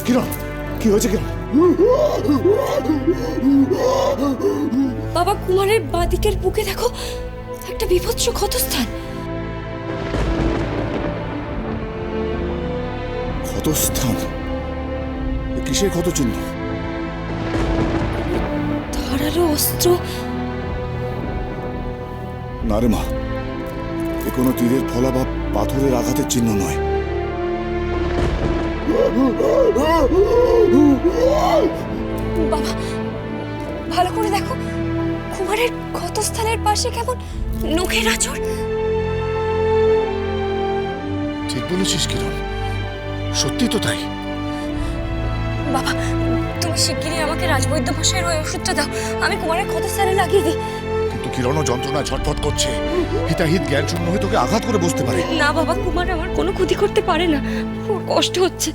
কিরণ, কি হয়েছে কিরণ? বাবা, কুমারের বাঁদিকের বুকে দেখো একটা বিভৎস ক্ষতস্থান। ক্ষতস্থান? কিসের ক্ষত চিহ্ন? ধারালো অস্ত্র। না রে মা, এ কোনো তীরের ফলা বা পাথরের আঘাতের চিহ্ন নয়। বাবা, ভালো করে দেখো, কুমারের ক্ষতস্থানের পাশে কেমন নখের আঁচড়। ঠিক বলেছিস কিরণ, সত্যি তো তাই। বাবা, তুমি শিগগিরই আমাকে রাজবৈদ্য মশাইয়ের ওই ওষুধটা দাও, আমি কুমারের ক্ষতস্থানে লাগিয়ে দিই। কিন্তু কিরণও যন্ত্রণায় ছটফট করছে, হিতাহিত জ্ঞান শূন্য হয়ে তোকে আঘাত করে বসতে পারে। না বাবা, কুমার আমার কোনো ক্ষতি করতে পারে না, ওর কষ্ট হচ্ছে।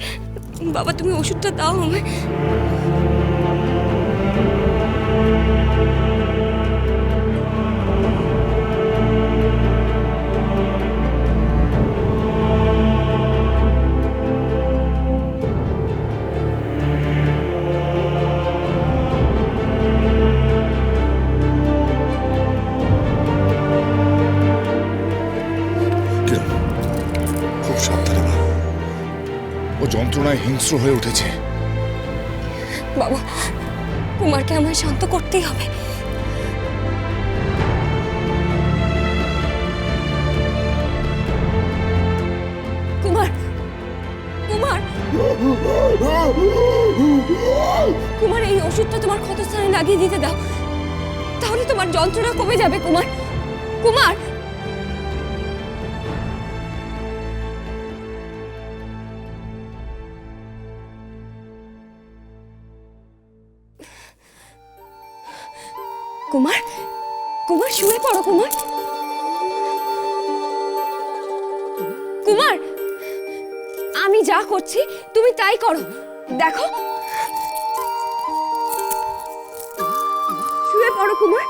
বাবা, তুমি ওষুধটা দাও আমায়। খুব সাবধানে মা, ও যন্ত্রণায় হিংস্র হয়ে উঠেছে। বাবা, কুমারকে আমায় শান্ত করতেই হবে। কুমার, কুমার, কুমার, এই ওষুধটা তোমার ক্ষতস্থানে লাগিয়ে দিতে দাও, তাহলে তোমার যন্ত্রণা কমে যাবে। কুমার, কুমার। কুমার, কুমার, শুয়ে পড়ো। কুমার, কুমার, আমি যা করছি তুমি তাই করো। দেখো, শুয়ে পড়ো কুমার।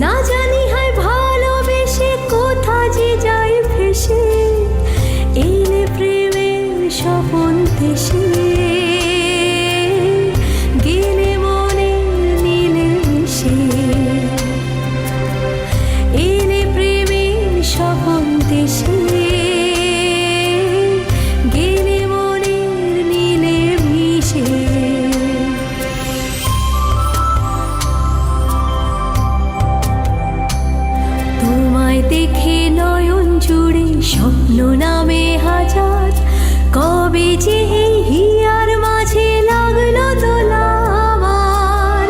না জানি হয় ভালোবেসে কোথা যে যাই ভেসে, এলে প্রেমের স্বপন দেশে, গেলে মনের নীলে মিশে, এলে প্রেমের স্বপন দেশে, গেলে মনের নীলে মিশে। দেখে নয়ন জুড়ে স্বপ্ন নামে হাজার, কবে যে এই হিয়ার মাঝে লাগলো দোলা আমার।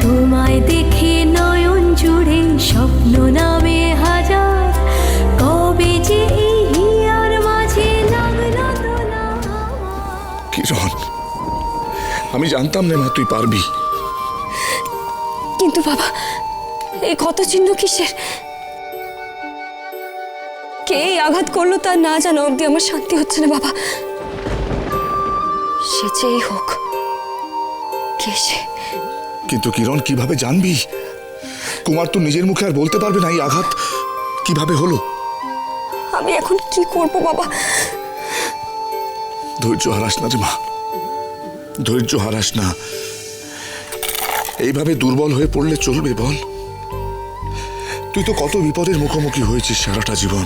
তোমায় দেখে নয়ন জুড়ে স্বপ্ন নামে হাজার, কবে যে এই হিয়ার মাঝে লাগলো দোলা আমার। কিরণ, আমি জানতাম না মা তুই পারবি। কিন্তু বাবা, এই ক্ষত চিহ্ন কিসের? কে আঘাত করলো তা না জানা অব্দি আমার শান্তি হচ্ছে না বাবা। সে যেই হোক, কে সে? কিন্তু কিরণ, কিভাবে জানবি? কুমার তো নিজের মুখে আর বলতে পারবে না এই আঘাত কিভাবে হলো। আমি এখন কি করব বাবা? ধৈর্য হারাস না রে মা, ধৈর্য হারাস না। এইভাবে দুর্বল হয়ে পড়লে চলবে বল? তুই তো কত বিপদের মুখোমুখি হয়েছিস সারাটা জীবন,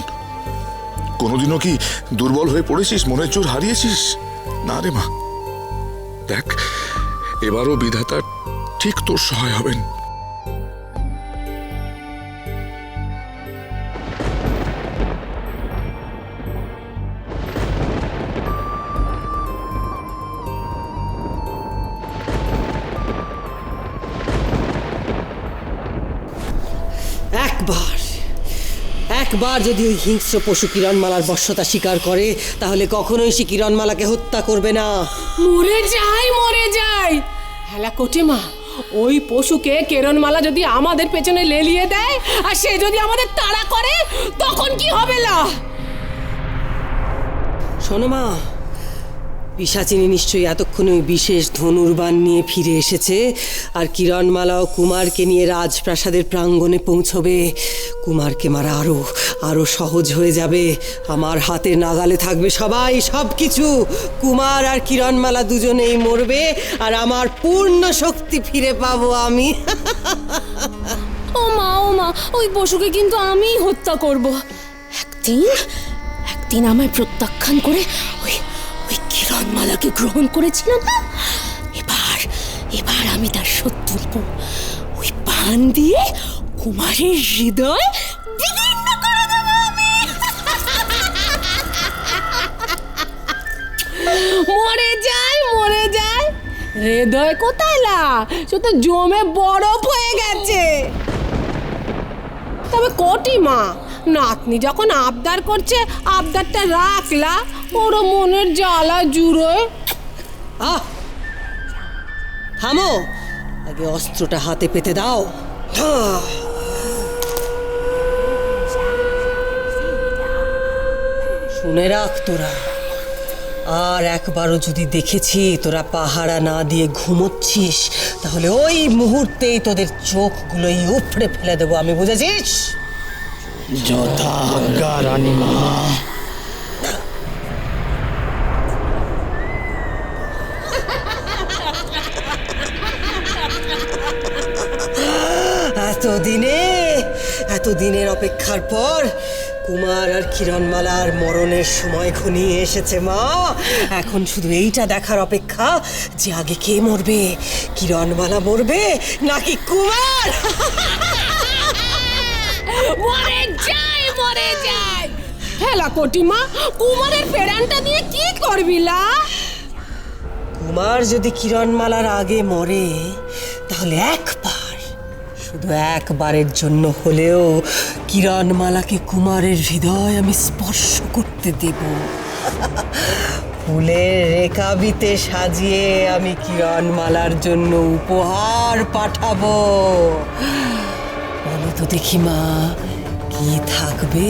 কোনোদিনও কি দুর্বল হয়ে পড়েছিস, মনের জোর হারিয়েছিস? না রে মা, দেখ এবারও বিধাতা ঠিক তোর সহায় হবেন। একবার যদি ওই হিংস্র পশু কিরণমালার বশ্যতা স্বীকার করে, তাহলে কখনোই সে কিরণমালাকে হত্যা করবে না। মরে যাই হেলা কোটে মা, ওই পশুকে কিরণমালা যদি আমাদের পেছনে লেলিয়ে দেয় আর সে যদি আমাদের তাড়া করে, তখন কি হবে লা? শোনো মা, পিশাচিনী নিশ্চয়ই এতক্ষণে ওই বিশেষ ধনুর্বাণ নিয়ে ফিরে এসেছে, আর কিরণমালা ও কুমারকে নিয়ে রাজপ্রাসাদের প্রাঙ্গণে পৌঁছবে। কুমারকে মারা আরো সহজ হয়ে যাবে। আমার হাতের নাগালে থাকবে সবাই, সব কিছু। কুমার আর কিরণমালা দুজনেই মরবে, আর আমার পূর্ণ শক্তি ফিরে পাবো আমি। ও মা, ওই পশুকে কিন্তু আমিই হত্যা করব। একদিন আমায় প্রত্যাখ্যান করে ওই কিরণমালাকে গ্রহণ করেছিলাম না, এবার আমি তার শোধ তুলব। ওই পান দিয়ে কুমারের হৃদয় বিদীর্ণ করে দেব আমি। মরে যায় হৃদয় কোথায় লা? সে তো জমে বরফ হয়ে গেছে। তবে কোটি মা, নাতনি যখন আবদার করছে, আবদারটা রাখলা, ওর মনের জ্বালা জুড়োয়। থামো, আগে অস্ত্রটা হাতে পেতে দাও। শুনে রাখ তোরা, আর একবারও যদি দেখেছি তোরা পাহারা না দিয়ে ঘুমোচ্ছিস, তাহলে ওই মুহূর্তেই তোদের চোখগুলোই উপড়ে ফেলে দেবো আমি, বুঝেছিস? যথা আজ্ঞা রানীমা। এতদিনের অপেক্ষার পর কুমার আর কিরণমালার মরণের সময় ঘনিয়ে এসেছে মা। এখন শুধু এইটা দেখার অপেক্ষা যে আগে কে মরবে, কিরণমালা মরবে নাকি কুমার। মরে যাই হেলা কোটিমা, কুমারের ফেরানটা দিয়ে কি করবি লা? কুমার যদি কিরণমালার আগে মরে, তাহলে শুধু একবারের জন্য হলেও কিরণমালাকে কুমারের হৃদয় আমি স্পর্শ করতে দেব। ফুলের রেকাবিতে সাজিয়ে আমি কিরণমালার জন্য উপহার পাঠাবো। বলো তো দেখি মা, কি থাকবে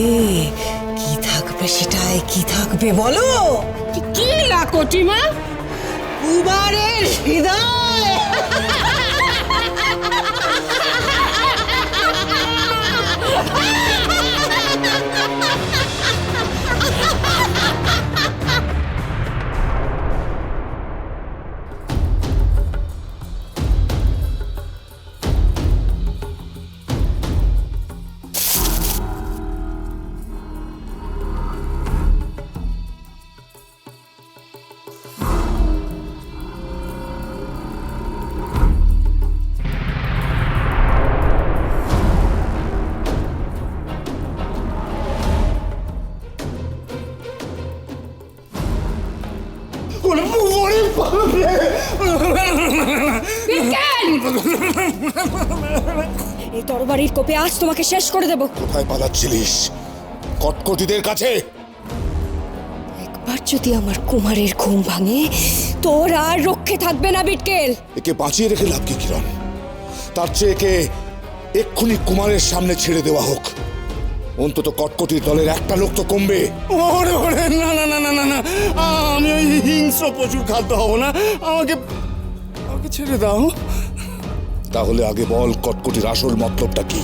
সেটাই কি থাকবে বলো? কি লা কোটিমা? কুমারের হৃদয়। এই তরবারির কোপে আজ তোমাকে শেষ করে দেব। কোথায় পালাচ্ছিলিস? কটকটিদের কাছে? একবার যদি আমার কুমারের ঘুম ভাঙে, তোর আর রক্ষে থাকবে না বিটকেল। একে বাঁচিয়ে রেখে লাভ কি কিরণ? তার চেয়ে একে এক্ষুনি কুমারের সামনে ছেড়ে দেওয়া হোক। অন্তত কটকটির দলের একটা লোক তো কমবে। ওরে ওরে, না না না না না না, আমি ওই হিংস্র পশুর খাদ্য হব না। আমাকে ছেড়ে দাও। তাহলে আগে বল, কটকটির আসল মতলবটা কি?